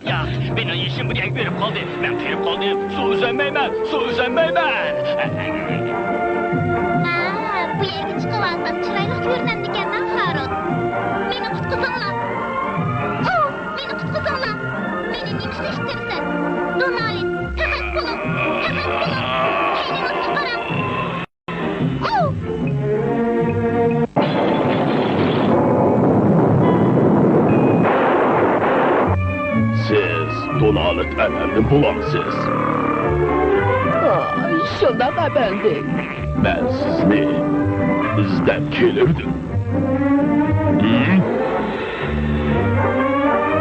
Yo'q, mening ishim buyoq berib qoldi. Men kelib qoldim. Suv uzanmayman, suv uzanmayman. Bu yerga chiqib olsam chiroyli ko'rinadi ekan-da, Harun. Meni qutqizinglar. Meni qutqizinglar. Meni nima ishtirsin? Donalin, faqat pulim. Haydanglar chiqaram. Siz Donalit efendim bulamsız. Şundan efendim. Ben sizni izlep gelirdim.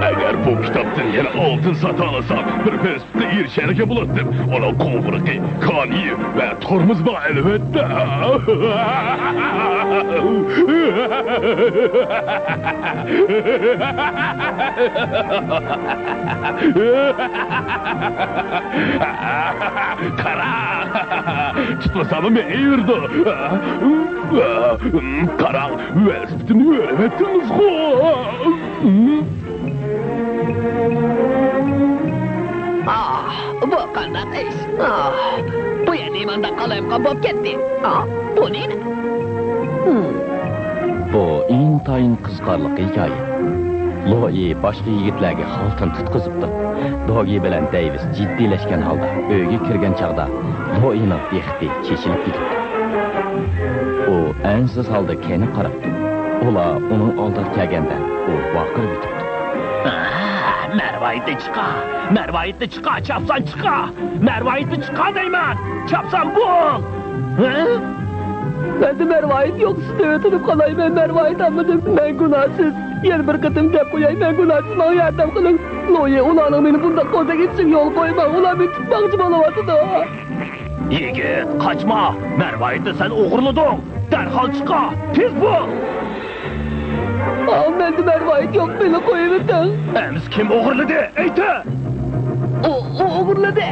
Eğer bu kitaptan yana altın sata alasam, bir pespli irşenike bulatdım. Ona kovruğu, kaniyi ve tormuz var elbette. Kara! Tutmasam mı eğirdi? Kara, vespitini öğremettiniz. Bu qanday ish? Bu yerda imanda qalayib qolib ketdi. Bu nima? Bu intayin qiziqarli hikoya. Loyi boshqa yigitlarga xaltin tutqizibdi. Dogi bilan Davis jiddiylashgan holda uyga kirgan chaqda Loyining dehti chechilib ketibdi. U ansiz holda keni qarabdi. Ular uning oldiga kelganda u vaqirib ketibdi. Mervayitni chiqa, chapsan chiqa. Mervayitni chiqa deyman. Chapsan bu. Bende mervayet yok, size ötürüp kalayım, ben mervayet anladım. Ben günahsız. Yer bir kıtım gap koyayım, ben günahsız. Bana yardım kılın. Loye, ulanın beni bunda koza gitsin, yol koyma. Ulan beni tutmakçı balavatı da. Yigit, kaçma. Mervayitni sen o'g'irlading. Derhal chiqa. Tez bo'l. Bende mervayet yok, beni koyayım da. Ems kim o'g'irladi? Ayta. O uğurladı.